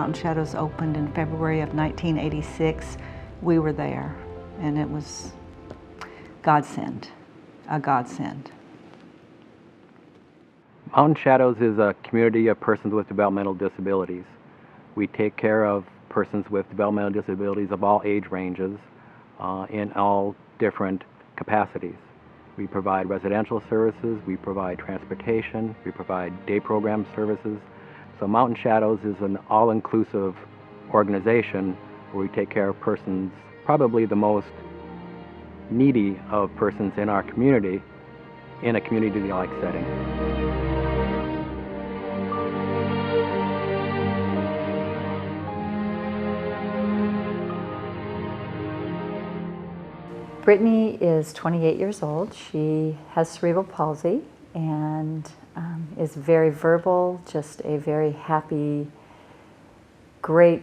Mountain Shadows opened in February of 1986, we were there, and it was godsend, a godsend. Mountain Shadows is a community of persons with developmental disabilities. We take care of persons with developmental disabilities of all age ranges in all different capacities. We provide residential services, we provide transportation, we provide day program services. So Mountain Shadows is an all-inclusive organization where we take care of persons, probably the most needy of persons in our community, in a community-like setting. Brittany is 28 years old. She has cerebral palsy and is very verbal, just a very happy, great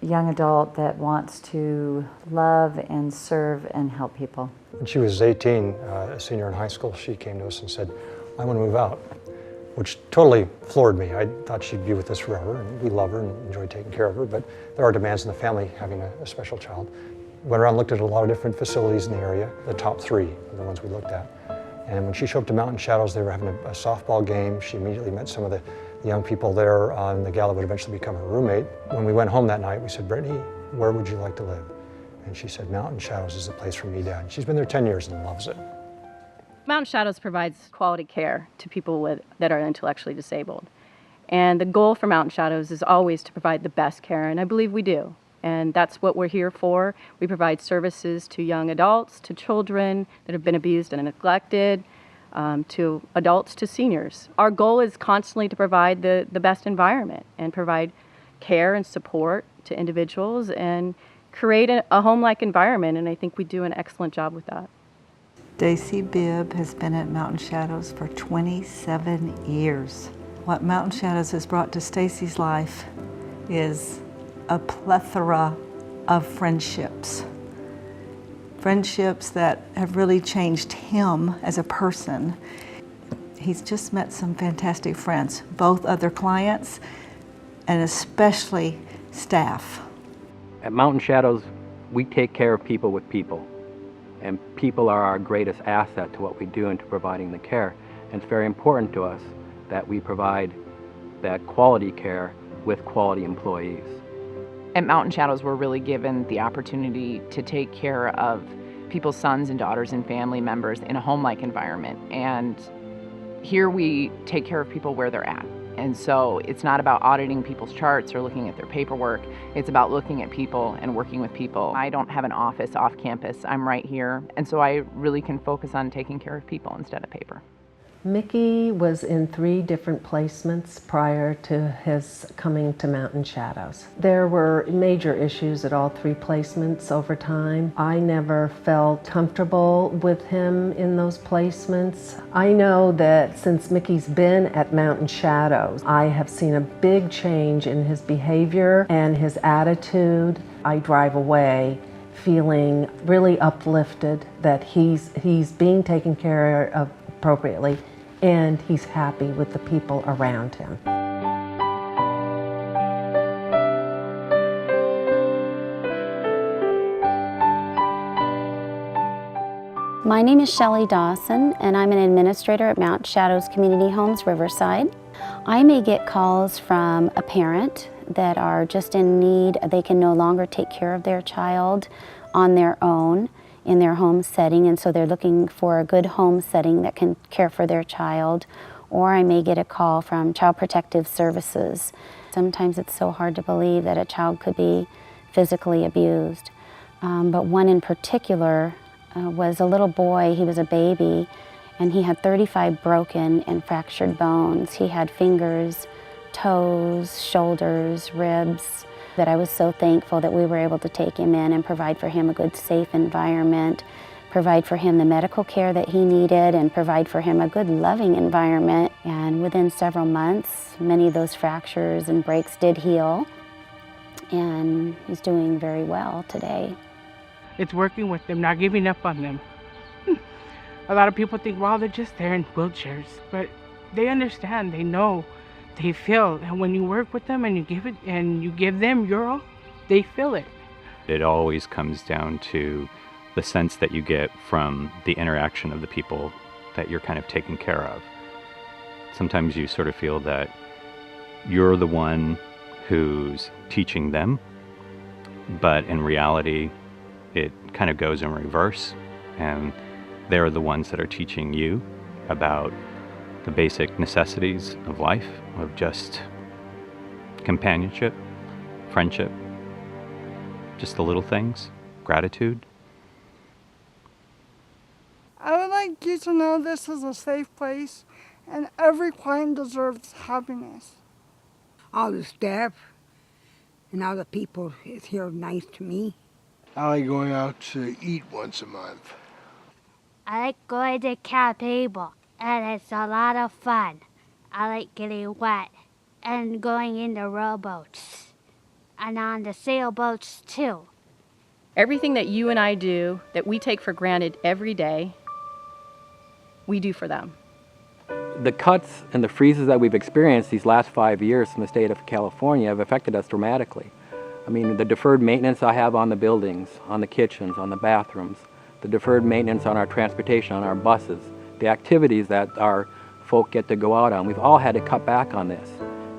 young adult that wants to love and serve and help people. When she was 18, a senior in high school, she came to us and said, "I want to move out," which totally floored me. I thought she'd be with us forever, and we love her and enjoy taking care of her, but there are demands in the family having a special child. Went around and looked at a lot of different facilities in the area. The top three are the ones we looked at. And when she showed up to Mountain Shadows, they were having a softball game. She immediately met some of the young people there, and the gal that would eventually become her roommate. When we went home that night, we said, "Brittany, where would you like to live?" And she said, "Mountain Shadows is the place for me, Dad." She's been there 10 years and loves it. Mountain Shadows provides quality care to people that are intellectually disabled. And the goal for Mountain Shadows is always to provide the best care, and I believe we do. And that's what we're here for. We provide services to young adults, to children that have been abused and neglected, to adults, to seniors. Our goal is constantly to provide the best environment and provide care and support to individuals and create a home-like environment, and I think we do an excellent job with that. Stacy Bibb has been at Mountain Shadows for 27 years. What Mountain Shadows has brought to Stacy's life is a plethora of friendships. Friendships that have really changed him as a person. He's just met some fantastic friends, both other clients and especially staff. At Mountain Shadows, we take care of people with people. And people are our greatest asset to what we do and to providing the care. And it's very important to us that we provide that quality care with quality employees. At Mountain Shadows, we're really given the opportunity to take care of people's sons and daughters and family members in a home-like environment. And here we take care of people where they're at. And so it's not about auditing people's charts or looking at their paperwork. It's about looking at people and working with people. I don't have an office off campus. I'm right here. And so I really can focus on taking care of people instead of paper. Mickey was in 3 different placements prior to his coming to Mountain Shadows. There were major issues at all 3 placements over time. I never felt comfortable with him in those placements. I know that since Mickey's been at Mountain Shadows, I have seen a big change in his behavior and his attitude. I drive away feeling really uplifted that he's being taken care of appropriately, and he's happy with the people around him. My name is Shelly Dawson, and I'm an administrator at Mountain Shadows Community Homes, Riverside. I may get calls from a parent that are just in need. They can no longer take care of their child on their own in their home setting, and so they're looking for a good home setting that can care for their child. Or I may get a call from Child Protective Services. Sometimes it's so hard to believe that a child could be physically abused. But one in particular was a little boy. He was a baby, and he had 35 broken and fractured bones. He had fingers, toes, shoulders, ribs. That I was so thankful that we were able to take him in and provide for him a good, safe environment, provide for him the medical care that he needed, and provide for him a good, loving environment. And within several months, many of those fractures and breaks did heal, and he's doing very well today. It's working with them, not giving up on them. A lot of people think, wow, they're just there in wheelchairs, but they understand, they know they feel, and when you work with them and you give them your all, they feel it. It always comes down to the sense that you get from the interaction of the people that you're kind of taking care of. Sometimes you sort of feel that you're the one who's teaching them, but in reality, it kind of goes in reverse, and they're the ones that are teaching you about the basic necessities of life, of just companionship, friendship, just the little things, gratitude. I would like you to know this is a safe place and every client deserves happiness. All the staff and all the people is here nice to me. I like going out to eat once a month. I like going to cat table, and it's a lot of fun. I like getting wet and going in the rowboats and on the sailboats too. Everything that you and I do that we take for granted every day, we do for them. The cuts and the freezes that we've experienced these last 5 years in the state of California have affected us dramatically. I mean, the deferred maintenance I have on the buildings, on the kitchens, on the bathrooms, the deferred maintenance on our transportation, on our buses, the activities that our folk get to go out on, we've all had to cut back on this.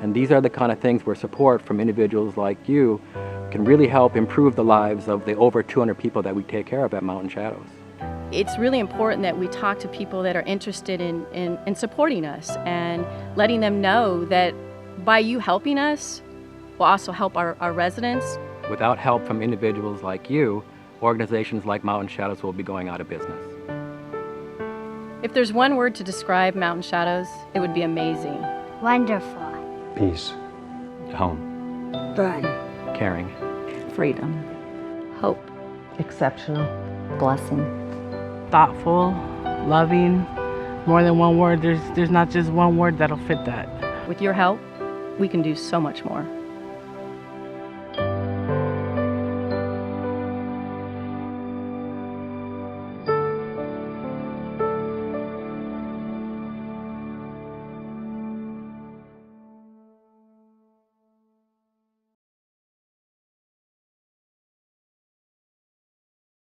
And these are the kind of things where support from individuals like you can really help improve the lives of the over 200 people that we take care of at Mountain Shadows. It's really important that we talk to people that are interested in supporting us and letting them know that by you helping us, we'll also help our residents. Without help from individuals like you, organizations like Mountain Shadows will be going out of business. If there's one word to describe Mountain Shadows, it would be amazing. Wonderful. Peace. Home. Fun. Caring. Freedom. Hope. Exceptional. Blessing. Thoughtful, loving, more than one word. There's not just one word that'll fit that. With your help, we can do so much more.